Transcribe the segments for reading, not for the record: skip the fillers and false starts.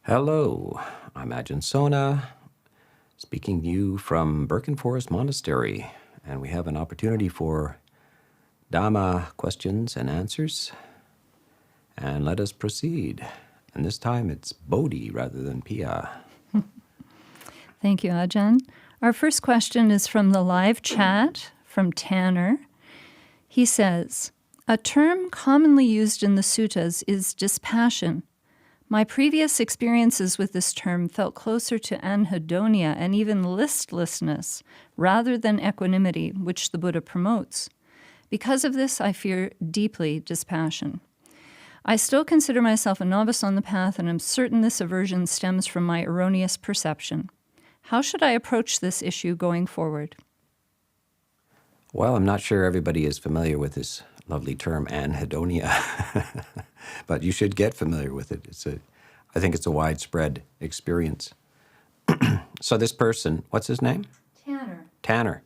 Hello, I'm Ajahn Sona, speaking to you from Birken Forest Monastery, and we have an opportunity for Dhamma questions and answers. And let us proceed. And this time it's Bodhi rather than Pia. Thank you, Ajahn. Our first question is from the live chat from Tanner. He says, a term commonly used in the suttas is dispassion. My previous experiences with this term felt closer to anhedonia and even listlessness rather than equanimity, which the Buddha promotes. Because of this, I fear deeply dispassion. I still consider myself a novice on the path, and am certain this aversion stems from my erroneous perception. How should I approach this issue going forward? Well, I'm not sure everybody is familiar with this lovely term, Anhedonia, but you should get familiar with it. I think it's a widespread experience. So this person, what's his name? Tanner. Tanner.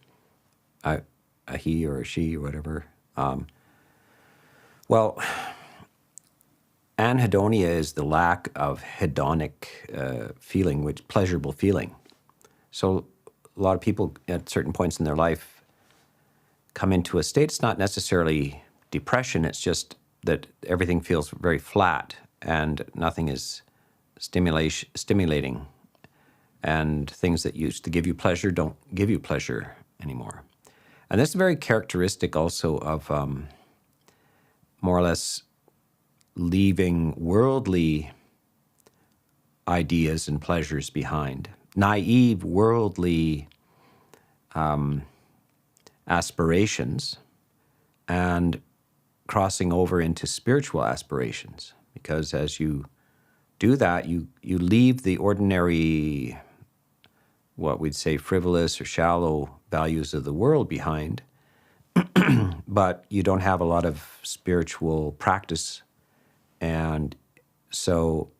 A he or a she or whatever. Well, anhedonia is the lack of hedonic feeling, which pleasurable feeling. So a lot of people at certain points in their life come into a state. It's not necessarily depression, it's just that everything feels very flat and nothing is stimulating. And things that used to give you pleasure don't give you pleasure anymore. And this is very characteristic also of more or less leaving worldly ideas and pleasures behind. Naive worldly aspirations and crossing over into spiritual aspirations. Because as you do that, you leave the ordinary, what we'd say frivolous or shallow values of the world behind, but you don't have a lot of spiritual practice. And so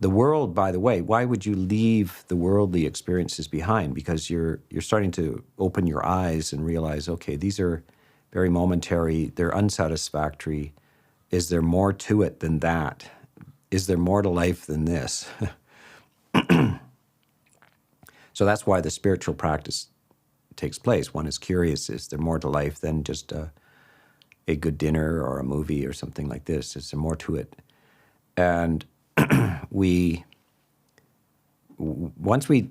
the world, by the way, why would you leave the worldly experiences behind? Because you're starting to open your eyes and realize, okay, these are very momentary, they're unsatisfactory. Is there more to it than that? Is there more to life than this? So that's why the spiritual practice takes place. One is curious, is there more to life than just a good dinner or a movie or something like this? Is there more to it? And once we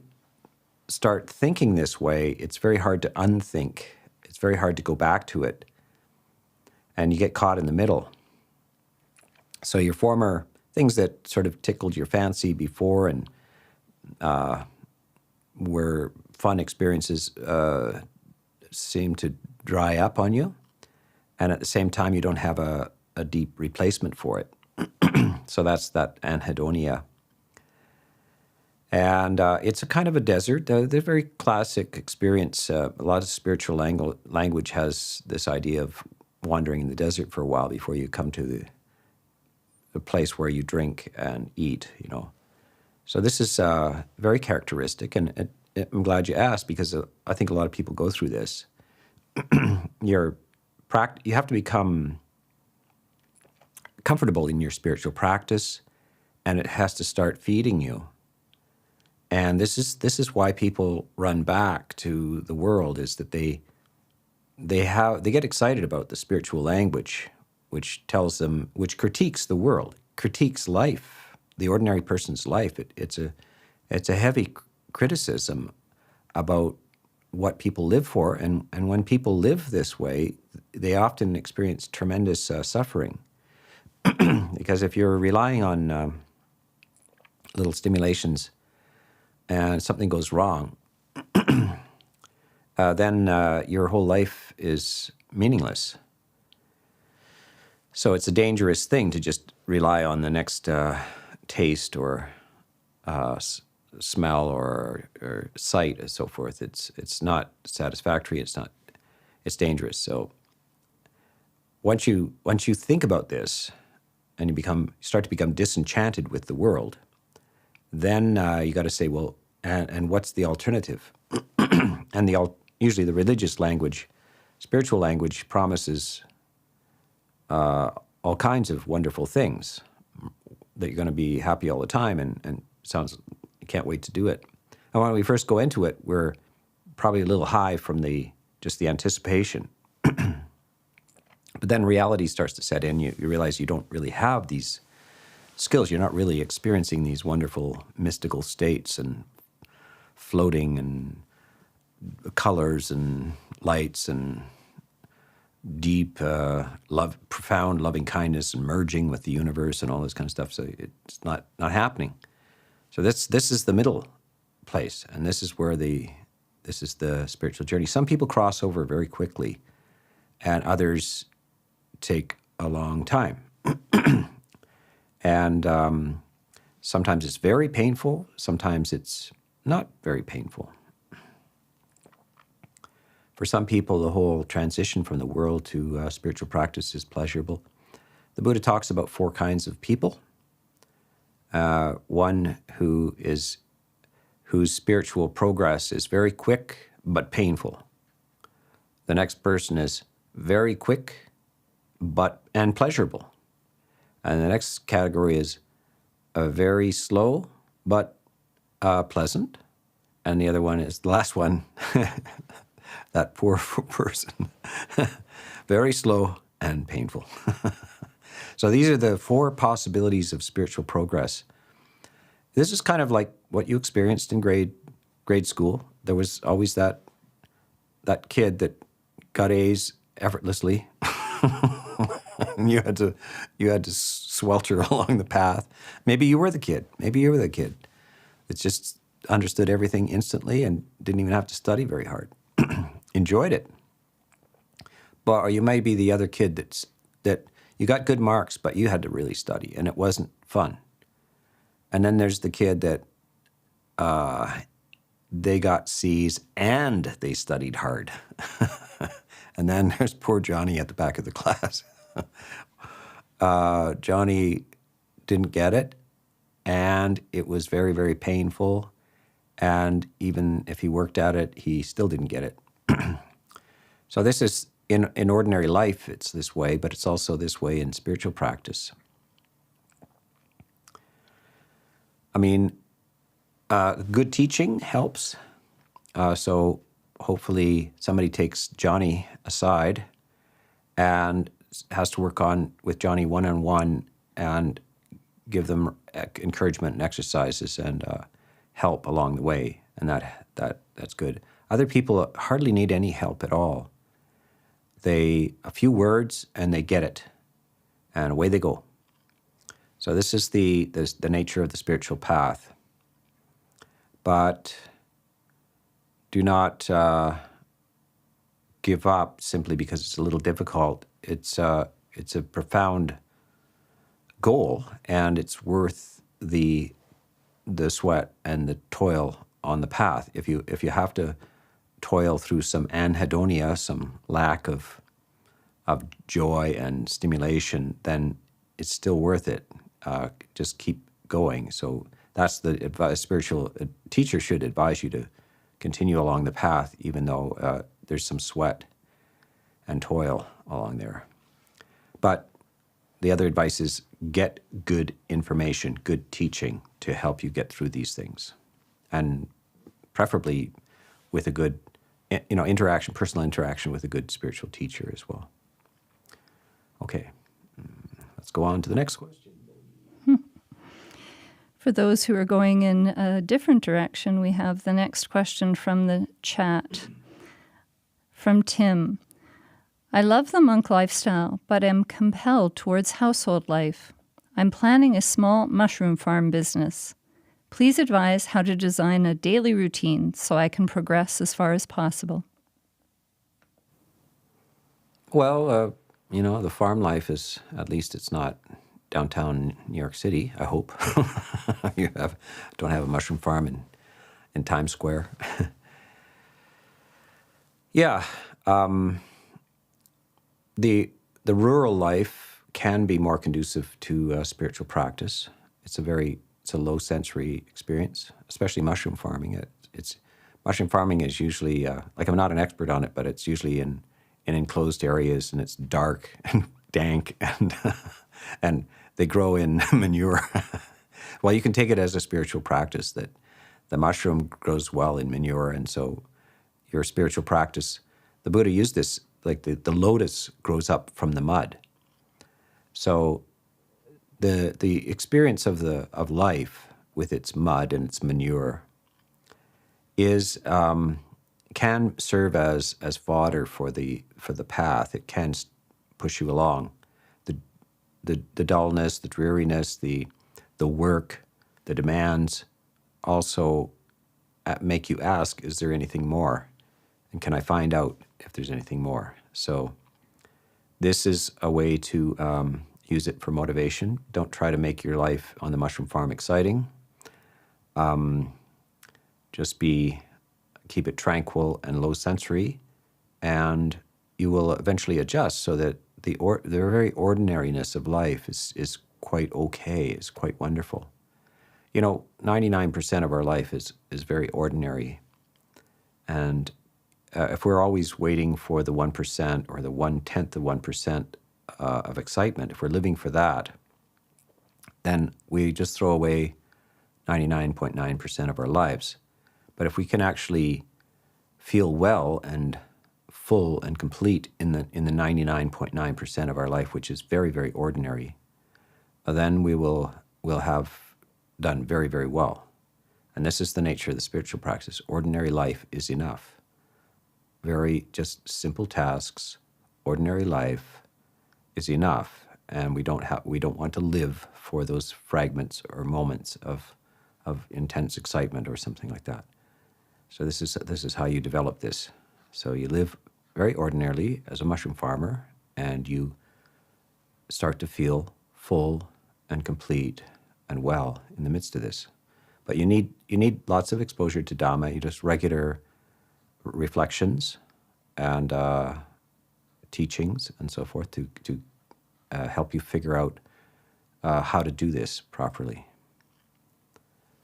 start thinking this way, it's very hard to unthink. It's very hard to go back to it. And you get caught in the middle. So your former things that sort of tickled your fancy before and were fun experiences seem to dry up on you. And at the same time, you don't have a deep replacement for it. So that's that anhedonia. And it's a kind of a desert. They're very classic experience. A lot of spiritual language has this idea of wandering in the desert for a while before you come to the place where you drink and eat, So this is very characteristic, and I'm glad you asked, because I think a lot of people go through this. You have to become comfortable in your spiritual practice, and it has to start feeding you. And this is why people run back to the world, is that they get excited about the spiritual language, which critiques the world, critiques life, the ordinary person's life. It's a heavy criticism about what people live for, and when people live this way, they often experience tremendous suffering. Because if you're relying on little stimulations and something goes wrong, then your whole life is meaningless. So it's a dangerous thing to just rely on the next taste or smell or sight and so forth. It's not satisfactory. It's dangerous. So once you think about this and you start to become disenchanted with the world, then you got to say, well, and what's the alternative? And usually the religious language, spiritual language, promises all kinds of wonderful things. that you're going to be happy all the time, and sounds you can't wait to do it. And when we first go into it, we're probably a little high from just the anticipation. But then reality starts to set in. You realize you don't really have these skills. You're not really experiencing these wonderful mystical states and floating and colors and lights and deep love, profound loving kindness and merging with the universe and all this kind of stuff. So it's not happening. So this is the middle place, and this is the spiritual journey. Some people cross over very quickly, and others take a long time. And sometimes it's very painful. Sometimes it's not very painful. For some people, the whole transition from the world to spiritual practice is pleasurable. The Buddha talks about 4 kinds of people. One whose spiritual progress is very quick but painful. The next person is very quick and pleasurable. And the next category is very slow but pleasant. And the other one is the last one, that poor person, very slow and painful. So these are the 4 possibilities of spiritual progress. This is kind of like what you experienced in grade school. There was always that kid that got A's effortlessly. And you had to swelter along the path. Maybe you were the kid. That just understood everything instantly and didn't even have to study very hard. Enjoyed it. Or you may be the other kid that you got good marks, but you had to really study, and it wasn't fun. And then there's the kid that they got C's and they studied hard. And then there's poor Johnny at the back of the class. Johnny didn't get it, and it was very, very painful. And even if he worked at it, he still didn't get it. So this is, in ordinary life, it's this way, but it's also this way in spiritual practice. I mean, good teaching helps. So hopefully somebody takes Johnny aside and has to work with Johnny one-on-one and give them encouragement and exercises and help along the way, and that's good. Other people hardly need any help at all. A few words and they get it, and away they go. So this is the nature of the spiritual path. But do not give up simply because it's a little difficult. It's a profound goal, and it's worth the sweat and the toil on the path. If you have to toil through some anhedonia, some lack of joy and stimulation, then it's still worth it. Just keep going. So that's the advice. Spiritual teacher should advise you to continue along the path, even though there's some sweat and toil along there. But the other advice is get good information, good teaching to help you get through these things, and preferably with a good, interaction, personal interaction with a good spiritual teacher as well. Okay, let's go on to the next question. For those who are going in a different direction, we have the next question from the chat. From Tim. I love the monk lifestyle, but am compelled towards household life. I'm planning a small mushroom farm business. Please advise how to design a daily routine so I can progress as far as possible. Well, the farm life is, at least it's not downtown New York City, I hope. You don't have a mushroom farm in Times Square. Yeah. The rural life can be more conducive to spiritual practice. It's a low sensory experience, especially mushroom farming. Mushroom farming is usually I'm not an expert on it, but it's usually in enclosed areas, and it's dark and dank, and they grow in manure. Well, you can take it as a spiritual practice that the mushroom grows well in manure, and so your spiritual practice, the Buddha used this, like the lotus grows up from the mud. So the experience of life with its mud and its manure is can serve as fodder for the path. It can push you along. The dullness, the dreariness, the work, the demands also make you ask, is there anything more? And can I find out if there's anything more? So this is a way to use it for motivation. Don't try to make your life on the mushroom farm exciting. Just keep it tranquil and low sensory, and you will eventually adjust so that the very ordinariness of life is quite okay, is quite wonderful. 99% of our life is very ordinary. And if we're always waiting for the 1% or the 1/10 of 1% of excitement, if we're living for that, then we just throw away 99.9% of our lives. But if we can actually feel well and full and complete in the 99.9% of our life, which is very, very ordinary, then we'll have done very, very well. And this is the nature of the spiritual practice. Ordinary life is enough. Very just simple tasks, ordinary life is enough. And we don't want to live for those fragments or moments of intense excitement or something like that. So this is how you develop this. So you live very ordinarily as a mushroom farmer, and you start to feel full and complete and well in the midst of this. But you need lots of exposure to Dhamma. You just regular reflections and teachings and so forth to help you figure out how to do this properly.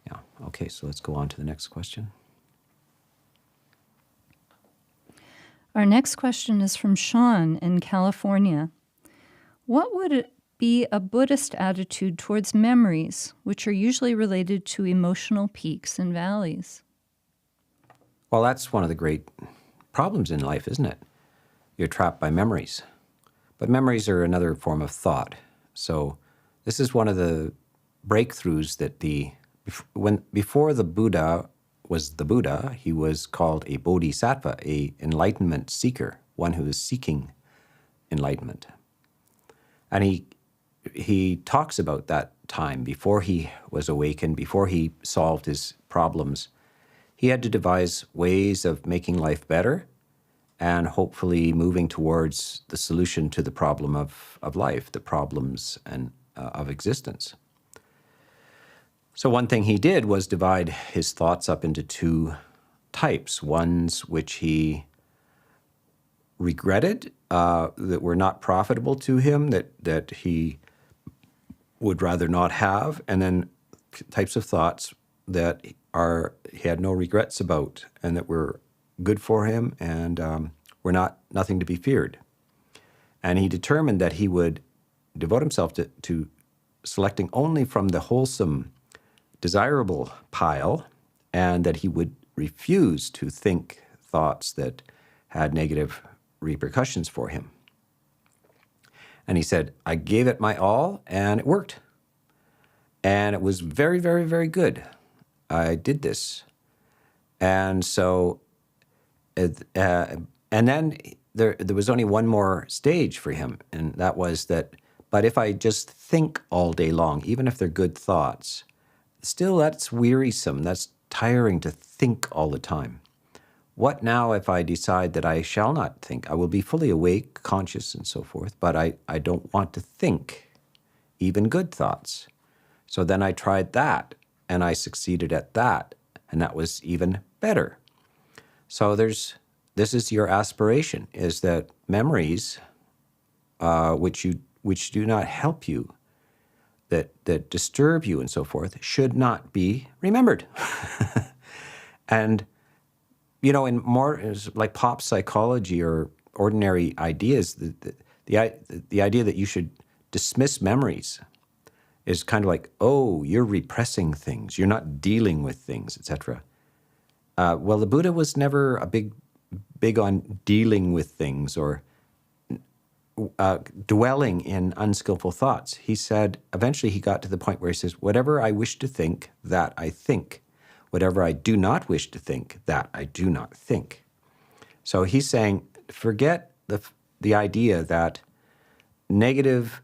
Yeah. Okay. So let's go on to the next question. Our next question is from Sean in California. What would it be a Buddhist attitude towards memories, which are usually related to emotional peaks and valleys? Well, that's one of the great problems in life, isn't it? You're trapped by memories. But memories are another form of thought. So this is one of the breakthroughs that before the Buddha was the Buddha, he was called a bodhisattva, a enlightenment seeker, one who is seeking enlightenment. And he talks about that time before he was awakened, before he solved his problems. He had to devise ways of making life better and hopefully moving towards the solution to the problem of life, the problems of existence. So one thing he did was divide his thoughts up into two types, ones which he regretted, that were not profitable to him, that he would rather not have, and then types of thoughts that he had no regrets about and that were good for him and were nothing to be feared. And he determined that he would devote himself to selecting only from the wholesome, desirable pile, and that he would refuse to think thoughts that had negative repercussions for him. And he said, I gave it my all, and it worked. And it was very, very, very good. I did this. And so, and then there was only one more stage for him, and that was that, but if I just think all day long, even if they're good thoughts, still that's wearisome, that's tiring to think all the time. What now if I decide that I shall not think? I will be fully awake, conscious, and so forth, but I don't want to think even good thoughts. So then I tried that, and I succeeded at that, and that was even better. So this is your aspiration, is that memories which do not help you, that disturb you and so forth, should not be remembered. And, in more like pop psychology or ordinary ideas, the idea that you should dismiss memories is kind of like, oh, you're repressing things, you're not dealing with things, etc. Well, the Buddha was never a big on dealing with things or dwelling in unskillful thoughts. He said, eventually he got to the point where he says, whatever I wish to think, that I think. Whatever I do not wish to think, that I do not think. So he's saying, forget the idea that negative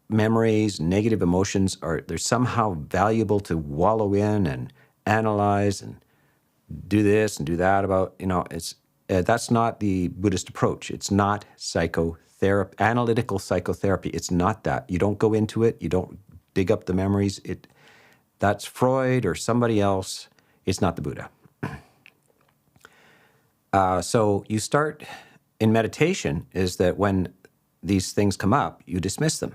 memories, negative emotions they're somehow valuable to wallow in and analyze and do this and do that about, it's that's not the Buddhist approach. It's not psychotherapy, analytical psychotherapy. It's not that. You don't go into it. You don't dig up the memories. That's Freud or somebody else. It's not the Buddha. So you start in meditation is that when these things come up, you dismiss them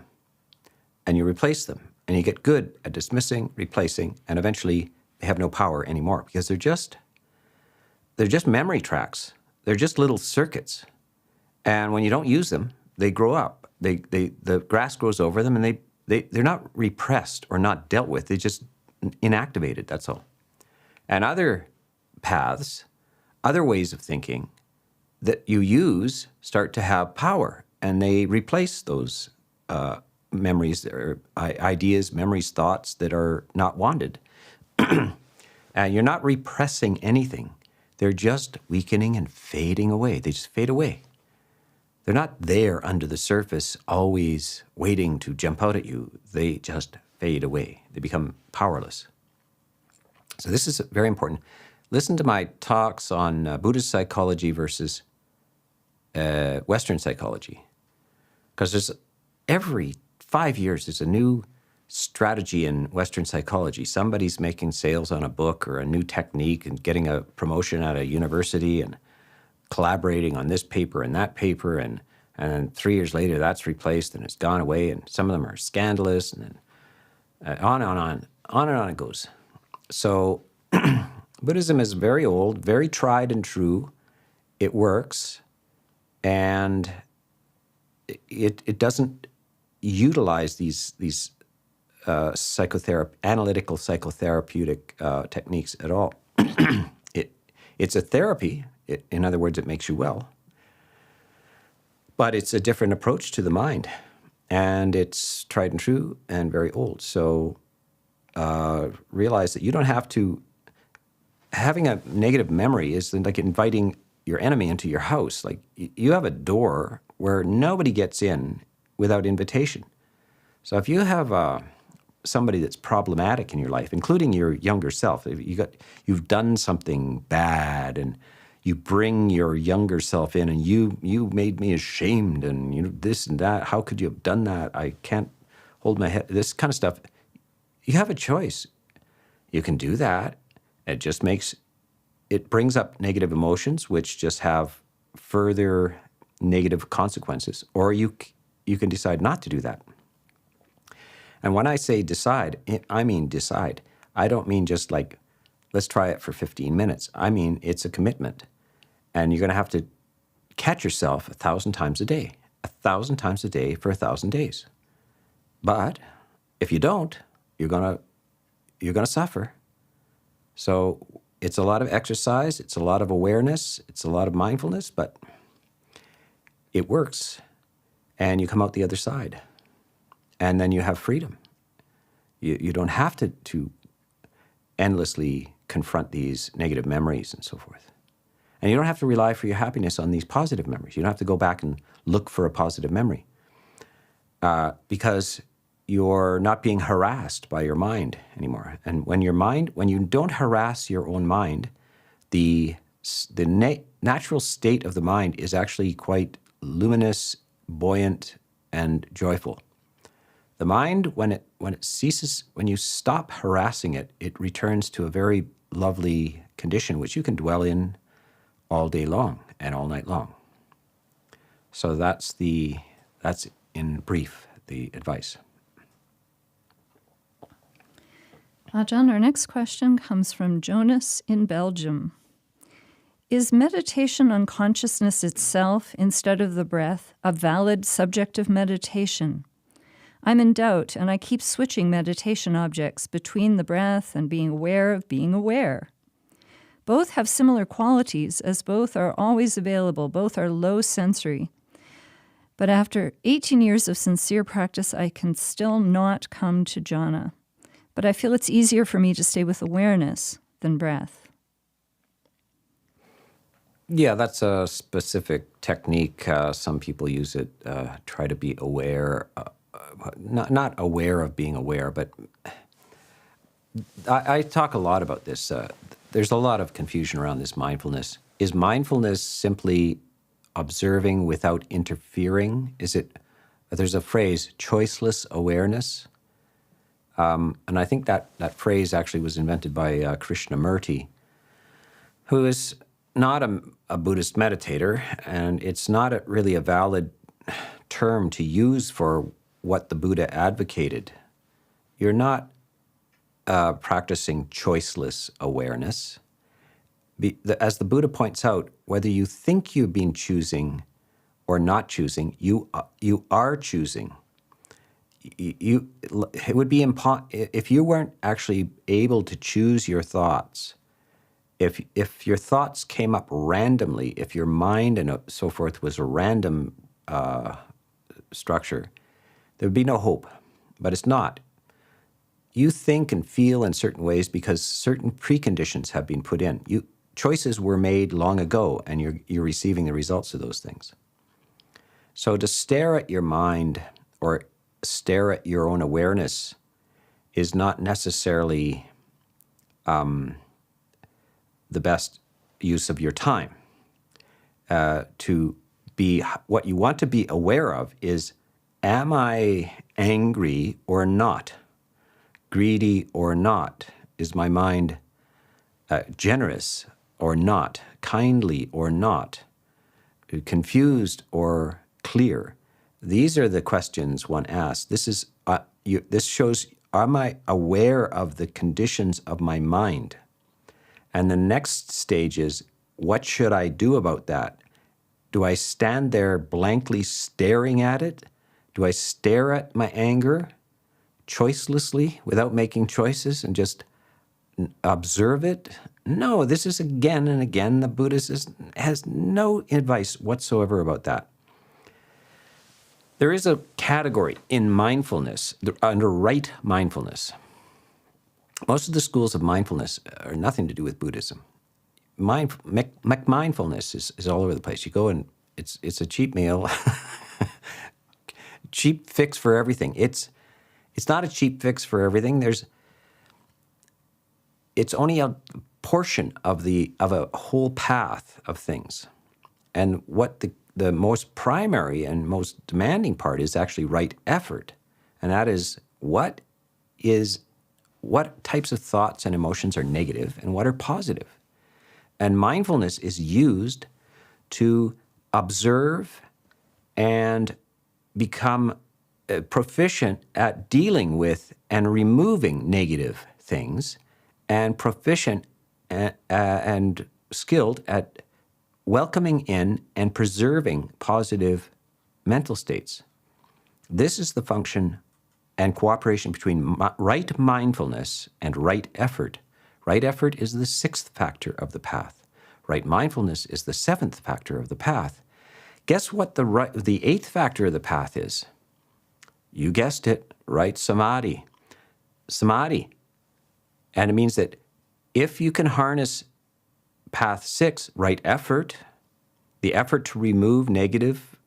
and you replace them. And you get good at dismissing, replacing, and eventually they have no power anymore because they're just memory tracks. They're just little circuits. And when you don't use them, they grow up. The grass grows over them, and they're not repressed or not dealt with. They're just inactivated, that's all. And other paths, other ways of thinking that you use start to have power, and they replace those memories or ideas, memories, thoughts that are not wanted. And you're not repressing anything. They're just weakening and fading away. They just fade away. They're not there under the surface, always waiting to jump out at you. They just fade away. They become powerless. So this is very important. Listen to my talks on Buddhist psychology versus Western psychology. Because there's every 5 years, there's a new strategy in Western psychology. Somebody's making sales on a book or a new technique and getting a promotion at a university and collaborating on this paper and that paper, and 3 years later that's replaced and it's gone away, and some of them are scandalous, and then on and on it goes. So Buddhism is very old, very tried and true. It works, and it doesn't utilize these analytical psychotherapeutic techniques at all. It's a therapy. In other words, it makes you well. But it's a different approach to the mind. And it's tried and true and very old. So realize that you don't have to... Having a negative memory is like inviting your enemy into your house. Like you have a door where nobody gets in without invitation. So if you have somebody that's problematic in your life, including your younger self, you've done something bad and you bring your younger self in, and you made me ashamed, and this and that. How could you have done that? I can't hold my head. This kind of stuff. You have a choice. You can do that. It brings up negative emotions, which just have further negative consequences. Or you can decide not to do that. And when I say decide, I mean decide. I don't mean just like, let's try it for 15 minutes. I mean, it's a commitment. And you're going to have to catch yourself 1,000 times a day. 1,000 times a day for 1,000 days. But if you don't, you're going to suffer. So it's a lot of exercise, it's a lot of awareness, it's a lot of mindfulness, but it works. And you come out the other side. And then you have freedom. You don't have to endlessly confront these negative memories and so forth. And you don't have to rely for your happiness on these positive memories. You don't have to go back and look for a positive memory because you're not being harassed by your mind anymore. And when you don't harass your own mind, the natural state of the mind is actually quite luminous, buoyant, and joyful. The mind, when it ceases, when you stop harassing it, it returns to a very lovely condition, which you can dwell in all day long and all night long. So that's in brief the advice. Ajahn, our next question comes from Jonas in Belgium. Is meditation on consciousness itself instead of the breath a valid subject of meditation? I'm in doubt, and I keep switching meditation objects between the breath and being aware of being aware. Both have similar qualities, as both are always available, both are low sensory. But after 18 years of sincere practice, I can still not come to jhana. But I feel it's easier for me to stay with awareness than breath. Yeah, that's a specific technique. Some people use it, try to be aware, not aware of being aware, but I talk a lot about this. There's a lot of confusion around this mindfulness. Is mindfulness simply observing without interfering? Is it, there's a phrase, choiceless awareness. And I think that phrase actually was invented by Krishnamurti, who is not a Buddhist meditator, and it's not really a valid term to use for what the Buddha advocated. You're not practicing choiceless awareness. As the Buddha points out, whether you think you've been choosing or not choosing, you are choosing. It would be if you weren't actually able to choose your thoughts. If your thoughts came up randomly, if your mind and so forth was a random structure, there would be no hope. But it's not. You think and feel in certain ways because certain preconditions have been put in. Choices were made long ago, and you're receiving the results of those things. So to stare at your mind or stare at your own awareness is not necessarily the best use of your time. To be, what you want to be aware of is, am I angry or not? Greedy or not? Is my mind generous or not? Kindly or not? Confused or clear? These are the questions one asks. This shows, am I aware of the conditions of my mind? And the next stage is, what should I do about that? Do I stand there blankly staring at it? Do I stare at my anger choicelessly without making choices and just observe it? No, this is again and again, the Buddha has no advice whatsoever about that. There is a category in mindfulness, under right mindfulness. Most of the schools of mindfulness are nothing to do with Buddhism. Mindfulness is all over the place. You go and it's a cheap meal, cheap fix for everything. It's not a cheap fix for everything. It's only a portion of a whole path of things. And what the most primary and most demanding part is actually right effort. And that is what types of thoughts and emotions are negative and what are positive. And mindfulness is used to observe and become proficient at dealing with and removing negative things, and proficient and skilled at welcoming in and preserving positive mental states. This is the function and cooperation between right mindfulness and right effort. Right effort is the sixth factor of the path. Right mindfulness is the seventh factor of the path. Guess what the eighth factor of the path is? You guessed it, right samadhi. Samadhi. And it means that if you can harness path 6, right effort, the effort to remove negative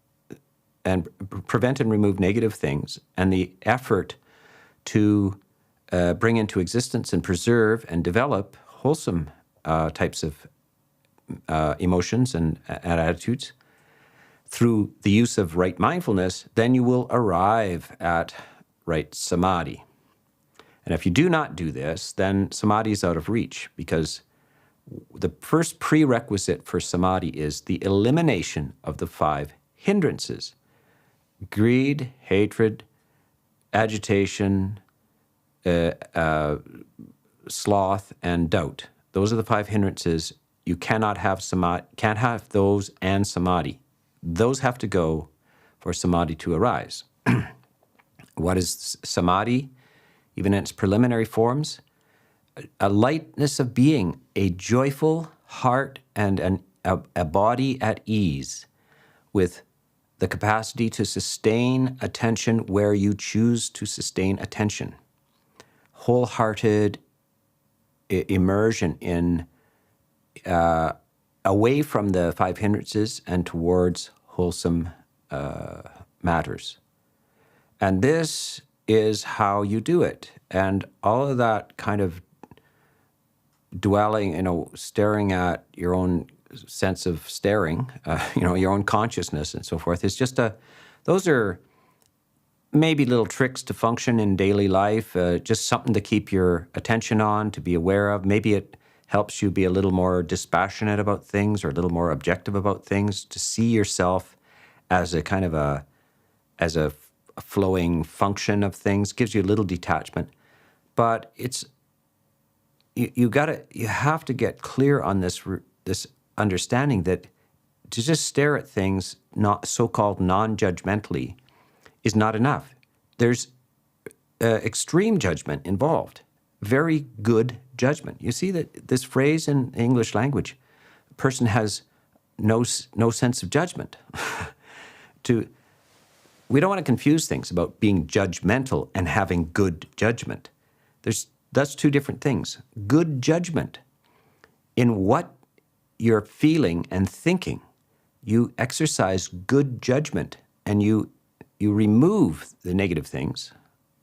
and prevent and remove negative things, and the effort to bring into existence and preserve and develop wholesome types of emotions and attitudes through the use of right mindfulness, then you will arrive at right samadhi. And if you do not do this, then samadhi is out of reach, because the first prerequisite for samadhi is the elimination of the 5 hindrances: greed, hatred, agitation, sloth, and doubt. Those are the 5 hindrances. You cannot have samadhi, can't have those and samadhi. Those have to go for samadhi to arise. What is samadhi? Even in its preliminary forms, a lightness of being, a joyful heart and a body at ease with the capacity to sustain attention where you choose to sustain attention. Wholehearted immersion in away from the five hindrances and towards wholesome matters. And this is how you do it. And all of that kind of dwelling, staring at your own sense of staring, your own consciousness and so forth, is just those are maybe little tricks to function in daily life, just something to keep your attention on, to be aware of. Maybe it helps you be a little more dispassionate about things or a little more objective about things, to see yourself as a kind of a flowing function of things, gives you a little detachment. But it's you have to get clear on this understanding that to just stare at things not so-called non-judgmentally is not enough. There's extreme judgment involved, very good judgment. You see that this phrase in English language, a person has no sense of judgment. We don't want to confuse things about being judgmental and having good judgment. That's two different things. Good judgment in what you're feeling and thinking. You exercise good judgment and you remove the negative things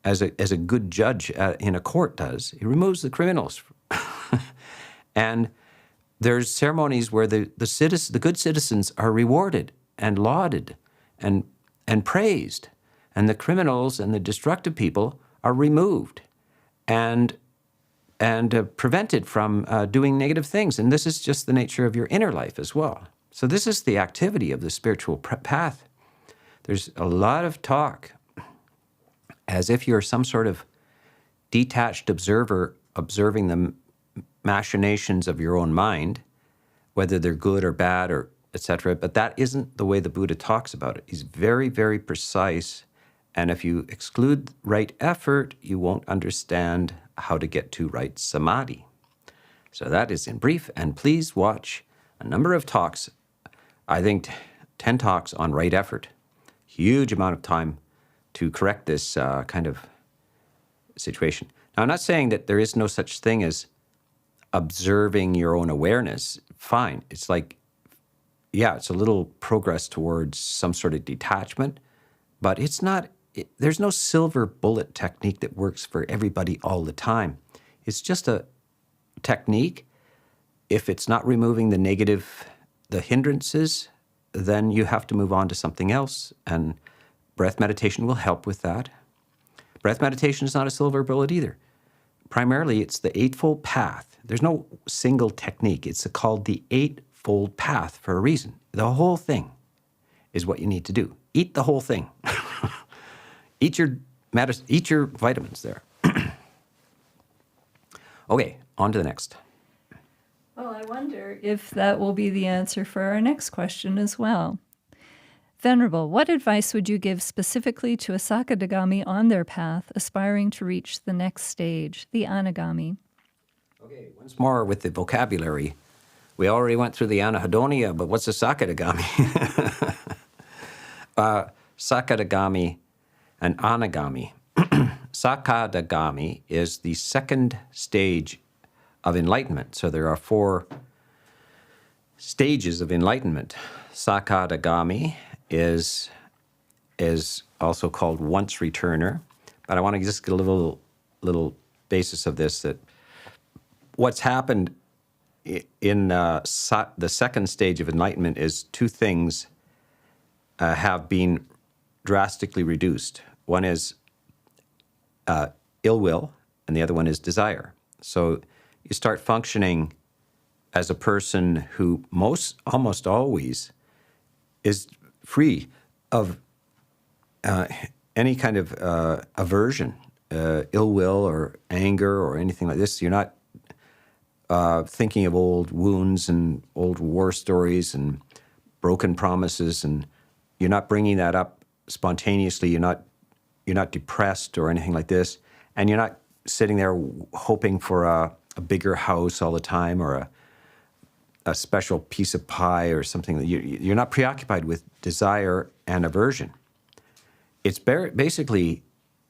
as a good judge in a court does. He removes the criminals. And there's ceremonies where the good citizens are rewarded and lauded and praised, and the criminals and the destructive people are removed and prevented from doing negative things. And this is just the nature of your inner life as well. So this is the activity of the spiritual path. There's a lot of talk as if you're some sort of detached observer observing the machinations of your own mind, whether they're good or bad or etc. But that isn't the way the Buddha talks about it. He's very, very precise. And if you exclude right effort, you won't understand how to get to right samadhi. So that is in brief. And please watch a number of talks, I think 10 talks on right effort. Huge amount of time to correct this kind of situation. Now, I'm not saying that there is no such thing as observing your own awareness. Fine. It's like, yeah, it's a little progress towards some sort of detachment, but it's not, there's no silver bullet technique that works for everybody all the time. It's just a technique. If it's not removing the hindrances, then you have to move on to something else, and breath meditation will help with that. Breath meditation is not a silver bullet either. Primarily, it's the Eightfold Path. There's no single technique. It's called the Eightfold Path for a reason. The whole thing is what you need to do. Eat the whole thing. Eat your vitamins there. Okay, on to the next. Well, I wonder if that will be the answer for our next question as well. Venerable, what advice would you give specifically to Asaka dagami on their path, aspiring to reach the next stage, the anagami? Okay, once more with the vocabulary. We already went through the Anhedonia, but what's Asaka dagami? Sakadagami and Anagami. Sakadagami is the second stage of enlightenment. So there are 4 stages of enlightenment. Sakadagami is also called once returner. But I want to just get a little basis of this, that what's happened in the second stage of enlightenment is 2 things have been drastically reduced. One is ill will, and the other one is desire. So you start functioning as a person who almost always is free of any kind of aversion, ill will or anger or anything like this. You're not thinking of old wounds and old war stories and broken promises, and you're not bringing that up spontaneously. You're not not depressed or anything like this, and you're not sitting there hoping for a bigger house all the time or a special piece of pie or something. You're not preoccupied with desire and aversion. It's basically,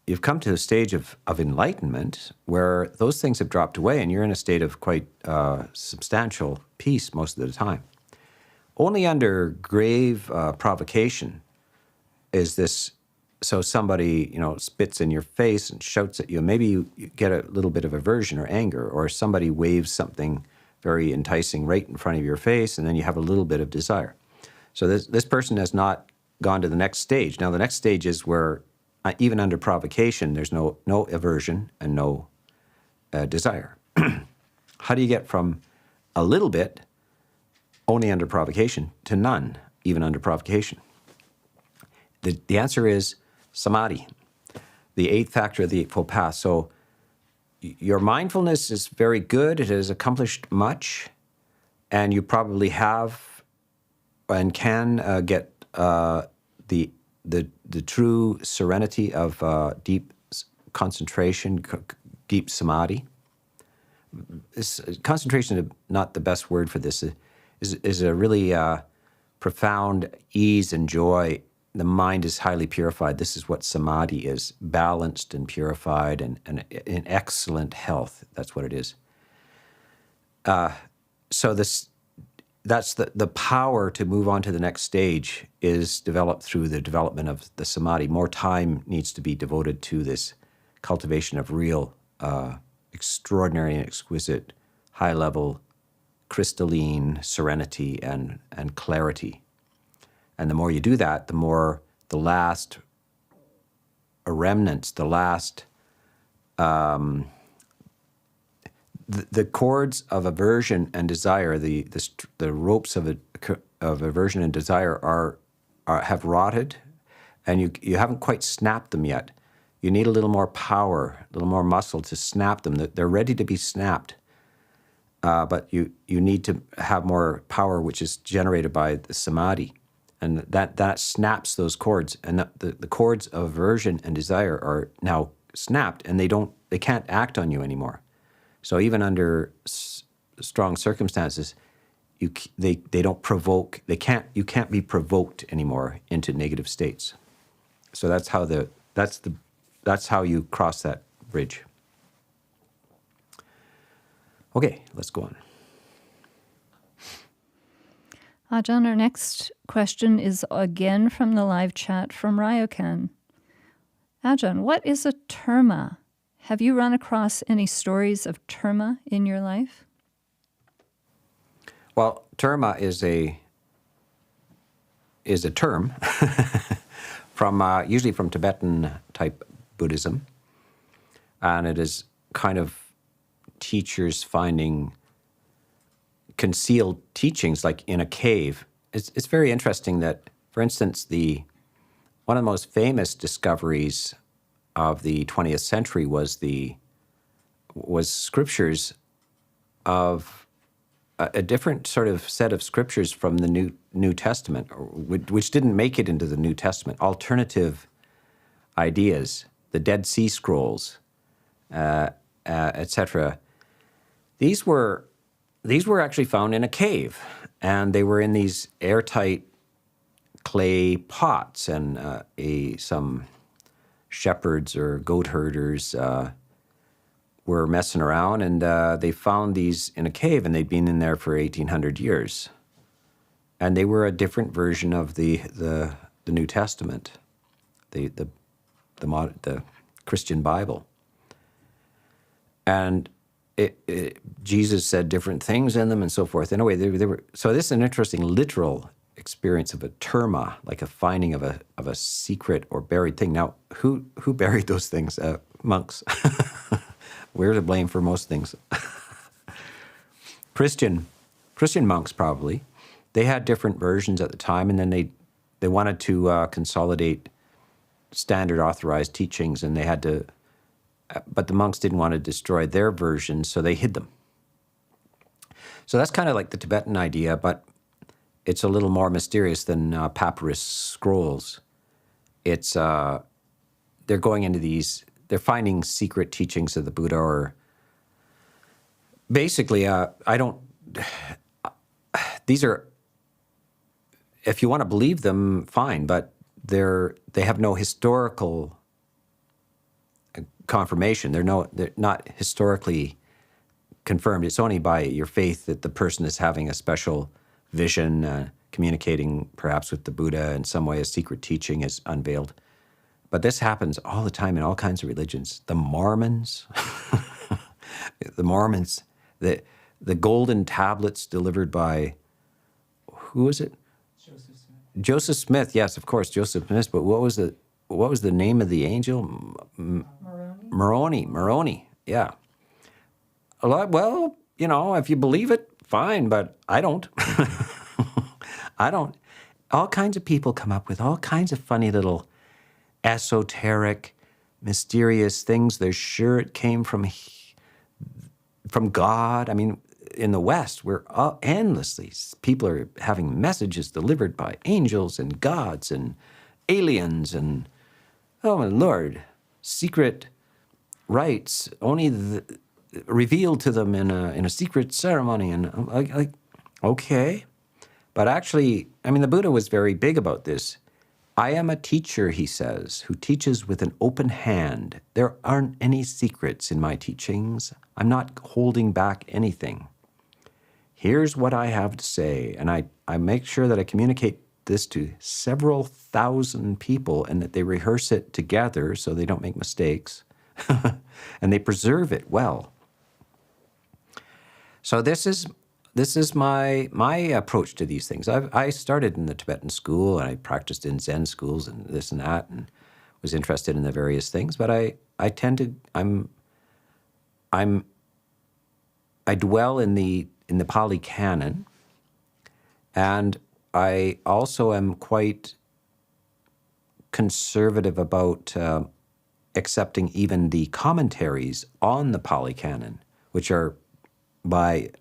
you've come to a stage of enlightenment where those things have dropped away and you're in a state of quite substantial peace most of the time. Only under grave provocation is this, so somebody, spits in your face and shouts at you. Maybe you get a little bit of aversion or anger, or somebody waves something very enticing right in front of your face, and then you have a little bit of desire. So this person has not gone to the next stage. Now, the next stage is where, even under provocation, there's no aversion and no desire. How do you get from a little bit, only under provocation, to none, even under provocation? The answer is samadhi, the eighth factor of the Eightfold Path. So your mindfulness is very good. It has accomplished much, and you probably have and can get the true serenity of deep concentration, deep samadhi. Concentration is not the best word for this. Is a really profound ease and joy. The mind is highly purified. This is what samadhi is, balanced and purified and in excellent health. That's what it is. So that's the power to move on to the next stage is developed through the development of the samadhi. More time needs to be devoted to this cultivation of real, extraordinary and exquisite, high-level, crystalline serenity and clarity. And the more you do that, the more the last remnants, the last, the cords of aversion and desire, the ropes of aversion and desire have rotted, and you haven't quite snapped them yet. You need a little more power, a little more muscle to snap them. They're ready to be snapped, but you need to have more power, which is generated by the samadhi. And that snaps those cords, and the cords of aversion and desire are now snapped, and they can't act on you anymore. So even under strong circumstances, they don't provoke. You can't be provoked anymore into negative states. So that's how you cross that bridge. Okay, let's go on. Ajahn, our next question is again from the live chat from Ryokan. Ajahn, what is a terma? Have you run across any stories of terma in your life? Well, terma is a term from usually from Tibetan type Buddhism, and it is kind of teachers finding concealed teachings, like in a cave. It's very interesting that, for instance, one of the most famous discoveries of the 20th century was scriptures of a different sort of set of scriptures from the New Testament, which didn't make it into the New Testament. Alternative ideas, the Dead Sea Scrolls, etc. These were actually found in a cave, and they were in these airtight clay pots, and some shepherds or goat herders were messing around, and they found these in a cave, and they'd been in there for 1,800 years. And they were a different version of the New Testament, the Christian Bible. And Jesus said different things in them and so forth. Anyway, they were. So this is an interesting literal experience of a terma, like a finding of a secret or buried thing. Now, who buried those things? Monks. We're to blame for most things. Christian monks probably. They had different versions at the time, and then they wanted to consolidate standard authorized teachings, and they had to. But the monks didn't want to destroy their versions, so they hid them. So that's kind of like the Tibetan idea, but it's a little more mysterious than papyrus scrolls. It's they're going into they're finding secret teachings of the Buddha, or basically, these are, if you want to believe them, fine, but they have no historical confirmation. They're not historically confirmed. It's only by your faith that the person is having a special vision, communicating perhaps with the Buddha in some way. A secret teaching is unveiled. But this happens all the time in all kinds of religions. The Mormons, the golden tablets delivered by, who was it? Joseph Smith. Joseph Smith, yes, of course, Joseph Smith. But what was the name of the angel? Moroni, yeah. Well, if you believe it, fine, but I don't. I don't. All kinds of people come up with all kinds of funny little esoteric, mysterious things. They're sure it came from God. I mean, in the West, we're endlessly, people are having messages delivered by angels and gods and aliens and, oh my Lord, secret rites only revealed to them in a secret ceremony. And like, okay. But actually, I mean, the Buddha was very big about this. I am a teacher, he says, who teaches with an open hand. There aren't any secrets in my teachings. I'm not holding back anything. Here's what I have to say. And I make sure that I communicate this to several thousand people and that they rehearse it together so they don't make mistakes. And they preserve it well. So this is my approach to these things. I started in the Tibetan school, and I practiced in Zen schools and this and that, and was interested in the various things. But I dwell in the Pali Canon, and I also am quite conservative about accepting even the commentaries on the Pali Canon, which are by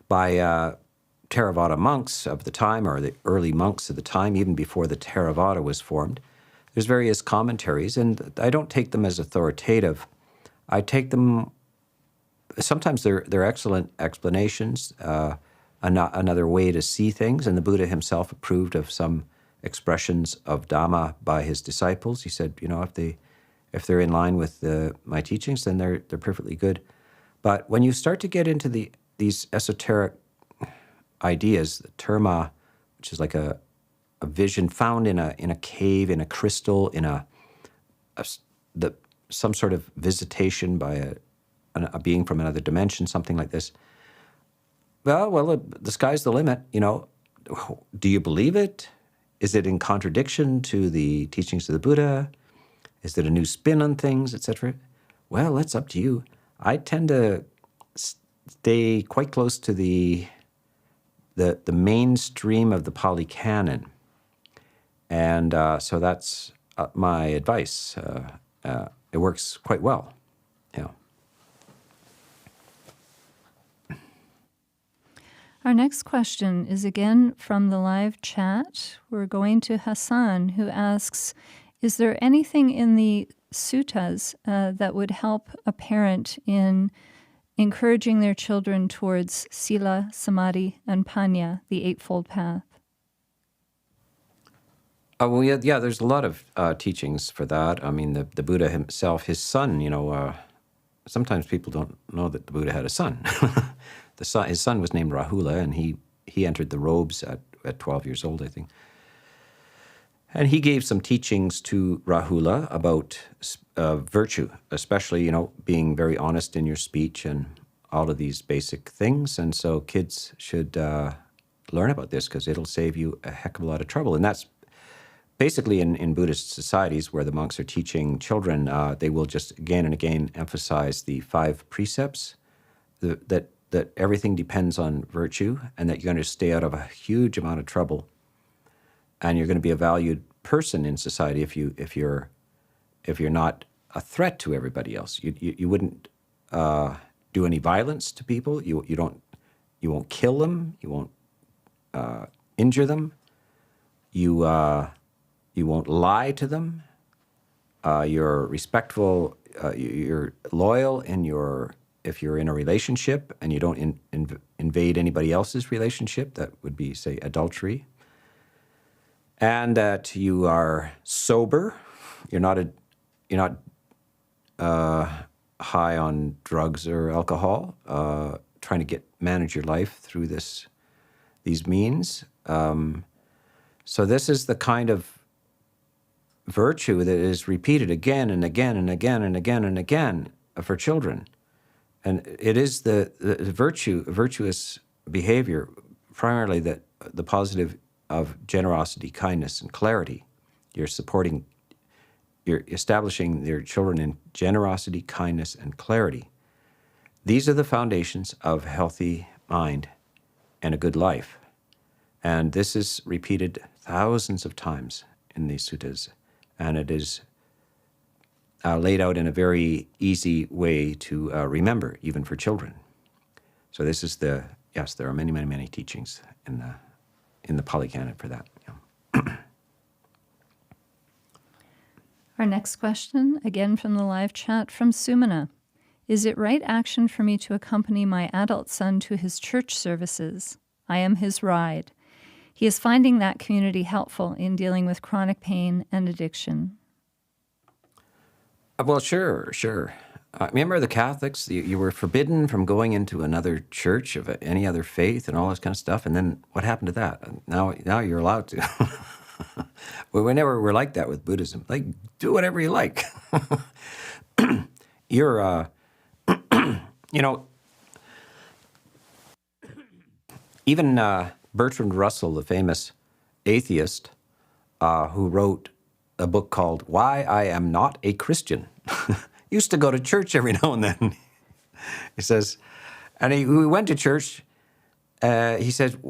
Theravada monks of the time, or the early monks of the time, even before the Theravada was formed. There's various commentaries, and I don't take them as authoritative. I take them, sometimes they're excellent explanations, another way to see things, and the Buddha himself approved of some expressions of Dhamma by his disciples. He said, if they're in line with my teachings, then they're perfectly good. But when you start to get into these esoteric ideas, the terma, which is like a vision found in a cave, in a crystal, in some sort of visitation by a being from another dimension, something like this. Well, the sky's the limit. Do you believe it? Is it in contradiction to the teachings of the Buddha? Is it a new spin on things, etc.? Well, that's up to you. I tend to stay quite close to the mainstream of the Pali Canon, and so that's my advice. It works quite well. Yeah. Our next question is again from the live chat. We're going to Hassan, who asks, is there anything in the suttas that would help a parent in encouraging their children towards sila, samadhi, and panya, the Eightfold Path? Well, yeah, there's a lot of teachings for that. I mean, the Buddha himself, his son, sometimes people don't know that the Buddha had a son. His son was named Rahula, and he entered the robes at 12 years old, I think. And he gave some teachings to Rahula about virtue, especially, being very honest in your speech and all of these basic things. And so kids should learn about this, because it'll save you a heck of a lot of trouble. And that's basically in Buddhist societies where the monks are teaching children, they will just again and again emphasize the 5 precepts, that everything depends on virtue, and that you're going to stay out of a huge amount of trouble. And you're going to be a valued person in society if you're not a threat to everybody else. You wouldn't do any violence to people. You won't kill them. You won't injure them. You won't lie to them. you're respectful, you're loyal if you're in a relationship and you don't invade anybody else's relationship. That would be, say, adultery. And that you are sober. You're not high on drugs or alcohol, trying to manage your life through these means. So this is the kind of virtue that is repeated again and again and again and again and again for children. And it is the virtuous behavior, primarily the positive of generosity, kindness, and clarity. You're establishing your children in generosity, kindness, and clarity. These are the foundations of a healthy mind and a good life. And this is repeated thousands of times in these suttas. And it is laid out in a very easy way to remember, even for children. So this is yes, there are many, many, many teachings in the Pali Canon for that. Yeah. Our next question, again from the live chat from Sumana. Is it right action for me to accompany my adult son to his church services? I am his ride. He is finding that community helpful in dealing with chronic pain and addiction. Well, sure. Remember the Catholics, you were forbidden from going into another church of any other faith and all this kind of stuff. And then what happened to that? Now you're allowed to. Well, we never were like that with Buddhism. Like, do whatever you like. You're, even Bertrand Russell, the famous atheist, who wrote a book called Why I Am Not a Christian, used to go to church every now and then. He says, and he went to church. He said,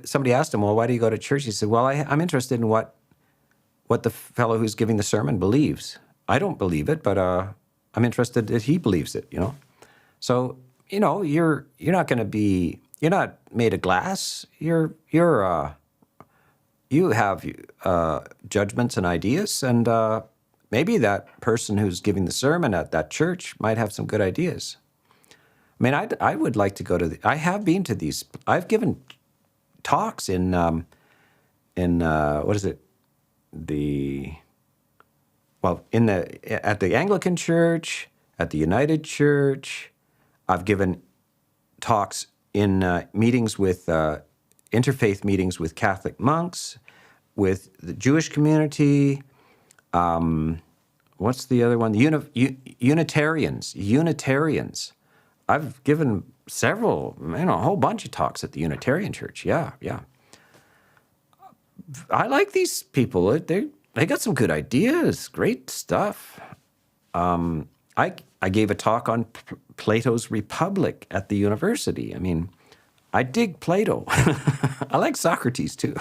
somebody asked him, well, why do you go to church? He said, well, I'm interested in what the fellow who's giving the sermon believes. I don't believe it, but I'm interested that he believes it, So, you're not going to be, you're not made of glass. You have judgments and ideas, and maybe that person who's giving the sermon at that church might have some good ideas. I mean, I would like to go to I have been to these. I've given talks in what is it? At the Anglican Church, at the United Church. I've given talks in meetings with interfaith meetings with Catholic monks, with the Jewish community. What's the other one? Unitarians. I've given several, a whole bunch of talks at the Unitarian Church. Yeah. I like these people. They got some good ideas, great stuff. I gave a talk on Plato's Republic at the university. I mean, I dig Plato. I like Socrates too.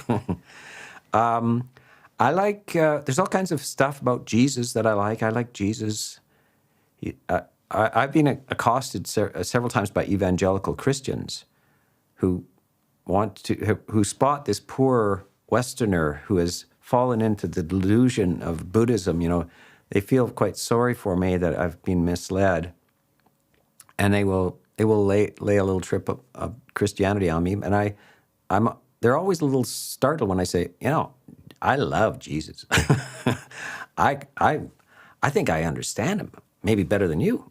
I like, there's all kinds of stuff about Jesus that I like. I like Jesus. I've been accosted several times by evangelical Christians who spot this poor Westerner who has fallen into the delusion of Buddhism. They feel quite sorry for me that I've been misled, and they will lay a little trip of Christianity on me, and they're always a little startled when I say, I love Jesus. I think I understand him maybe better than you.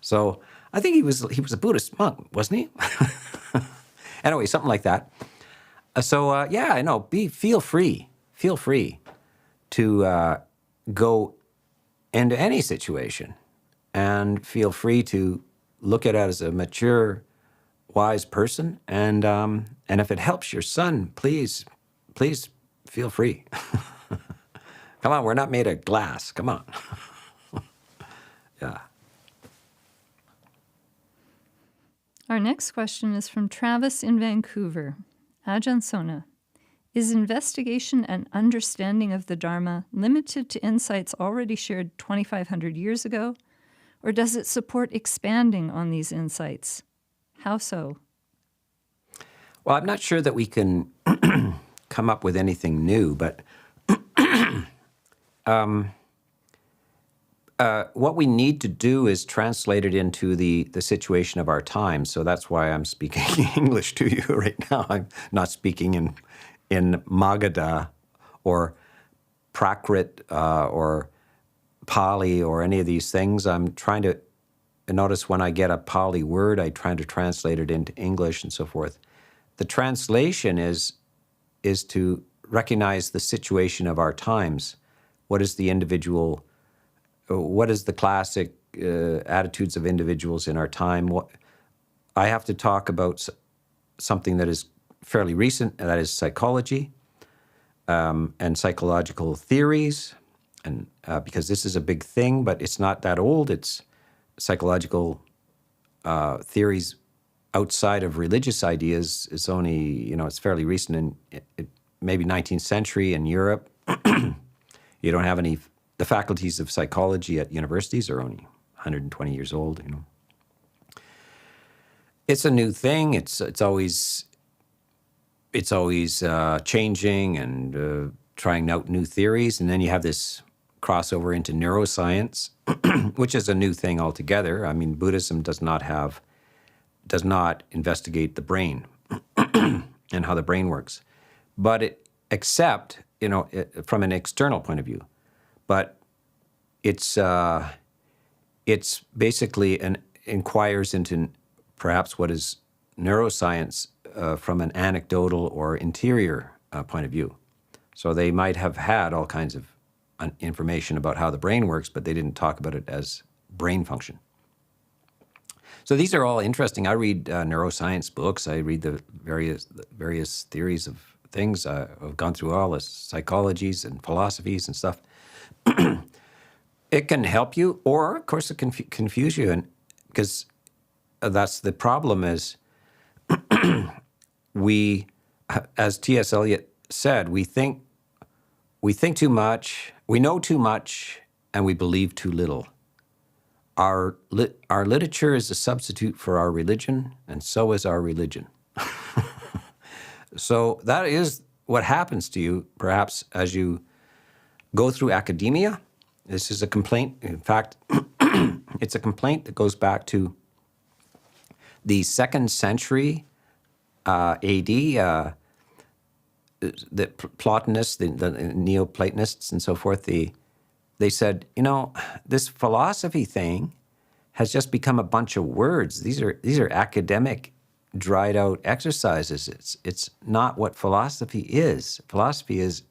So I think he was a Buddhist monk, wasn't he? Anyway, something like that. I know. Feel free to go into any situation, and feel free to look at it as a mature, wise person. And if it helps your son, please feel free. Come on, we're not made of glass. Come on. Yeah. Our next question is from Travis in Vancouver. Ajahn Sona. Is investigation and understanding of the Dharma limited to insights already shared 2,500 years ago, or does it support expanding on these insights? How so? Well, I'm not sure that we can come up with anything new, but what we need to do is translate it into the situation of our time. So that's why I'm speaking English to you right now. I'm not speaking in Magadha or Prakrit or Pali or any of these things. I'm trying to notice when I get a Pali word, I try to translate it into English and so forth. The translation is to recognize the situation of our times. What is the individual? What is the classic attitudes of individuals in our time? I have to talk about something that is fairly recent, and that is psychology and psychological theories, and because this is a big thing, but it's not that old. It's psychological theories outside of religious ideas. It's only, it's fairly recent in maybe 19th century in Europe. You don't have any. The faculties of psychology at universities are only 120 years old. It's a new thing. It's always changing and trying out new theories, and then you have this crossover into neuroscience, which is a new thing altogether. I mean, Buddhism does not investigate the brain and how the brain works, but except from an external point of view. But it's basically inquires into perhaps what is neuroscience from an anecdotal or interior point of view. So they might have had all kinds of information about how the brain works, but they didn't talk about it as brain function. So these are all interesting. I read neuroscience books. I read the various theories of things. I've gone through all the psychologies and philosophies and stuff. It can help you, or of course it can confuse you, and because that's the problem. Is we, as T.S. Eliot said, we think too much, we know too much, and we believe too little. Our literature is a substitute for our religion, and so is our religion. So that is what happens to you, perhaps, as you go through academia. This is a complaint. In fact, it's a complaint that goes back to the 2nd century A.D., the Platonists, the Neoplatonists and so forth, they said, this philosophy thing has just become a bunch of words. These are academic, dried out exercises. It's not what philosophy is. Philosophy is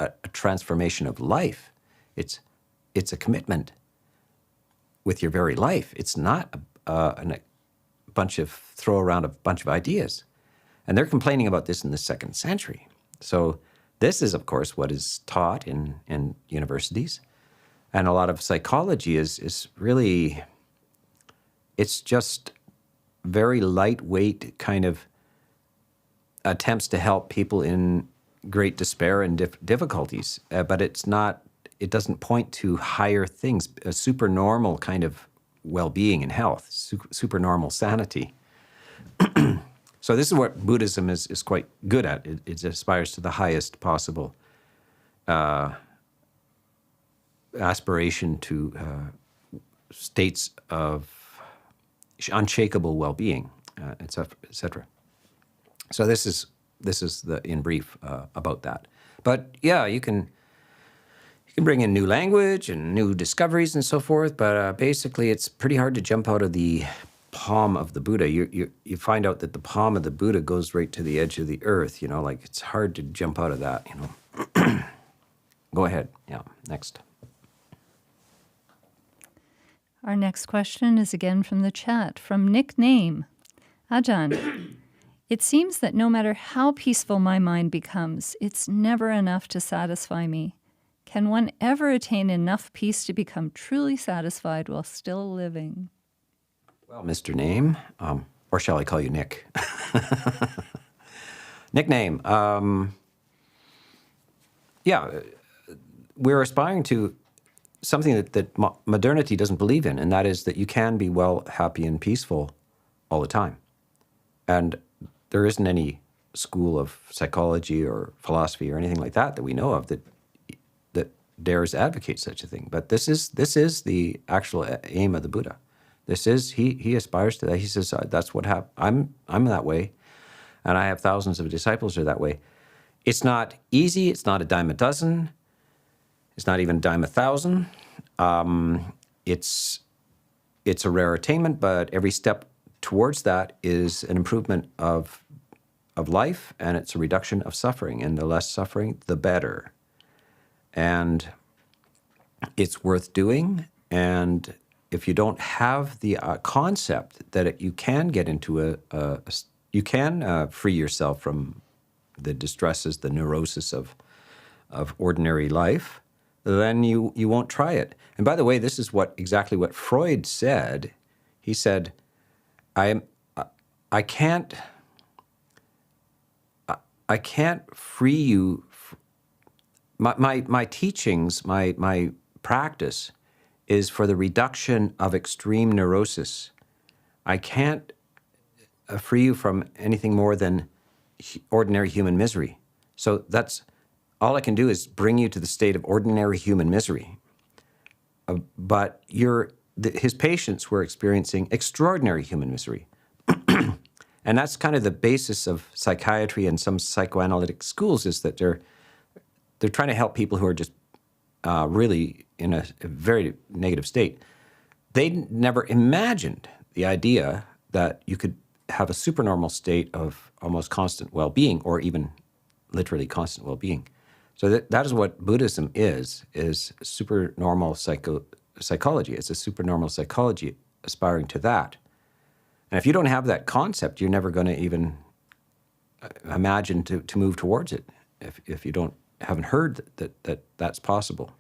a transformation of life. It's a commitment with your very life. It's not a bunch of throw around a bunch of ideas. And they're complaining about this in the 2nd century. So this is, of course, what is taught in universities. And a lot of psychology is really, it's just very lightweight kind of attempts to help people in great despair and difficulties. But it doesn't point to higher things, a supernormal kind of well-being and health, supernormal sanity. So this is what Buddhism is quite good at. It aspires to the highest possible aspiration to states of unshakable well-being, et cetera. So this is the in brief about that. But yeah, you can bring in new language and new discoveries and so forth, but basically it's pretty hard to jump out of the palm of the Buddha. You find out that the palm of the Buddha goes right to the edge of the earth, like it's hard to jump out of that, Go ahead. Yeah, next. Our next question is again from the chat, from Nickname. Ajahn, it seems that no matter how peaceful my mind becomes, it's never enough to satisfy me. Can one ever attain enough peace to become truly satisfied while still living? Well, Mr. Name, or shall I call you Nick? Nickname. Yeah, we're aspiring to something that modernity doesn't believe in, and that is that you can be well, happy, and peaceful all the time. And there isn't any school of psychology or philosophy or anything like that we know of that dares advocate such a thing. But this is the actual aim of the Buddha. This is he aspires to that. He says that's what happened. I'm that way, and I have thousands of disciples who are that way. It's not easy. It's not a dime a dozen. It's not even a dime a thousand. It's a rare attainment, but every step towards that is an improvement of life, and it's a reduction of suffering. And the less suffering, the better. And it's worth doing. And if you don't have the concept that you can get into you can free yourself from the distresses, the neurosis of ordinary life, then you won't try it. And by the way, this is exactly what Freud said. He said, I can't free you. My teachings, my practice is for the reduction of extreme neurosis. I can't free you from anything more than ordinary human misery. So that's all I can do is bring you to the state of ordinary human misery. But his patients were experiencing extraordinary human misery. And that's kind of the basis of psychiatry and some psychoanalytic schools, is that they're trying to help people who are just really in a very negative state. They never imagined the idea that you could have a supernormal state of almost constant well-being, or even literally constant well-being. So that is what Buddhism is supernormal psychology. It's a supernormal psychology aspiring to that. And if you don't have that concept, you're never going to even imagine to move towards it if you haven't heard that's possible.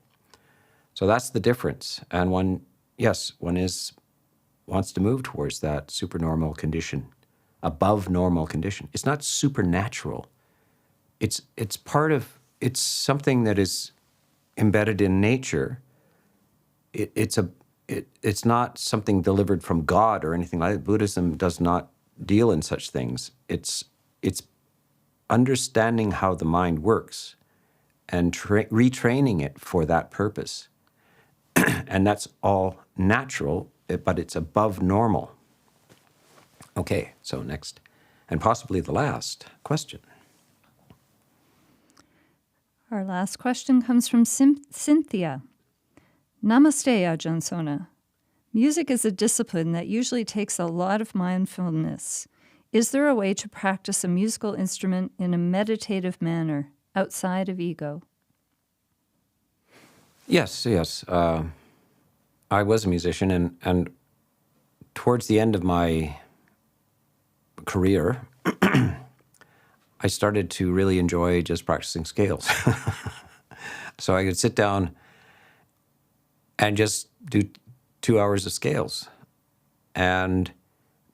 So that's the difference. And one wants to move towards that supernormal condition, above normal condition. It's not supernatural. It's something that is embedded in nature. It's not something delivered from God or anything like that. Buddhism does not deal in such things. It's understanding how the mind works and retraining it for that purpose. And that's all natural, but it's above normal. Okay, so next, and possibly the last question. Our last question comes from Cynthia. Namaste, Ajahn Sona. Music is a discipline that usually takes a lot of mindfulness. Is there a way to practice a musical instrument in a meditative manner, outside of ego? Yes. I was a musician, and towards the end of my career, I started to really enjoy just practicing scales. So I could sit down and just do 2 hours of scales. And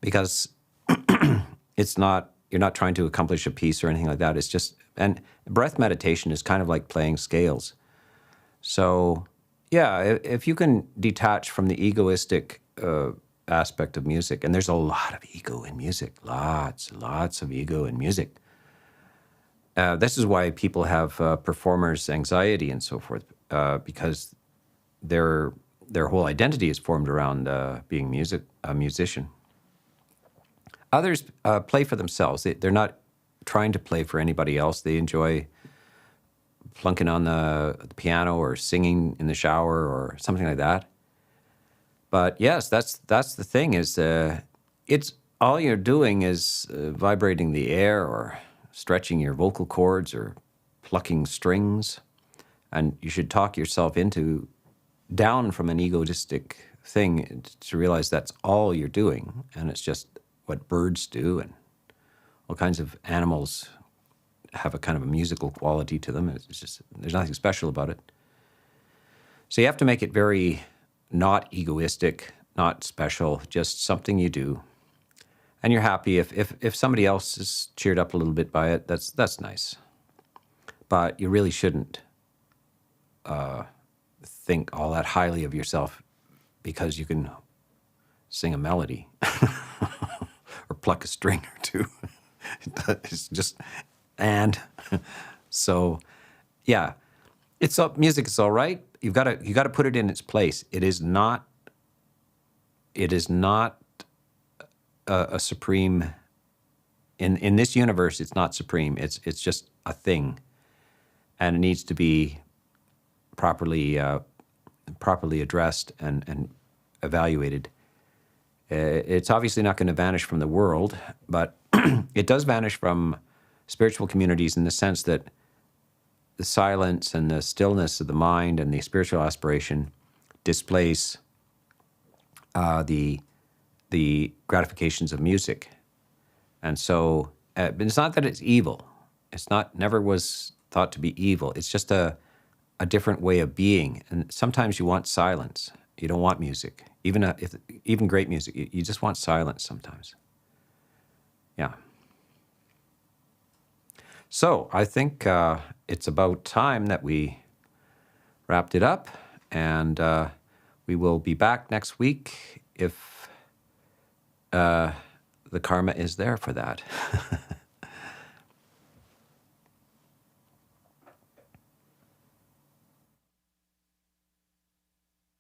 because you're not trying to accomplish a piece or anything like that. It's just, and breath meditation is kind of like playing scales. So yeah, if you can detach from the egoistic aspect of music, and there's a lot of ego in music, lots of ego in music. This is why people have performers' anxiety and so forth, because their whole identity is formed around being a musician. Others play for themselves. They're not trying to play for anybody else. They enjoy plunking on the piano or singing in the shower or something like that. But yes, that's the thing, is it's all you're doing is vibrating the air or stretching your vocal cords or plucking strings. And you should talk yourself down from an egotistic thing to realize that's all you're doing. And it's just what birds do, and all kinds of animals have a kind of a musical quality to them. It's just, there's nothing special about it. So you have to make it very not egoistic, not special, just something you do. And you're happy if somebody else is cheered up a little bit by it, that's nice. But you really shouldn't think all that highly of yourself because you can sing a melody or pluck a string or two. It's just, and so, yeah. Music is all right. You got to put it in its place. It is not a supreme in this universe. It's not supreme. It's just a thing, and it needs to be properly addressed and evaluated. It's obviously not going to vanish from the world, but it does vanish from spiritual communities in the sense that the silence and the stillness of the mind and the spiritual aspiration displace the gratifications of music. And so it's not that it's evil. Never was thought to be evil. It's just a different way of being. And sometimes you want silence. You don't want music. Even great music, you just want silence sometimes. Yeah. So I think it's about time that we wrapped it up, and we will be back next week if the karma is there for that.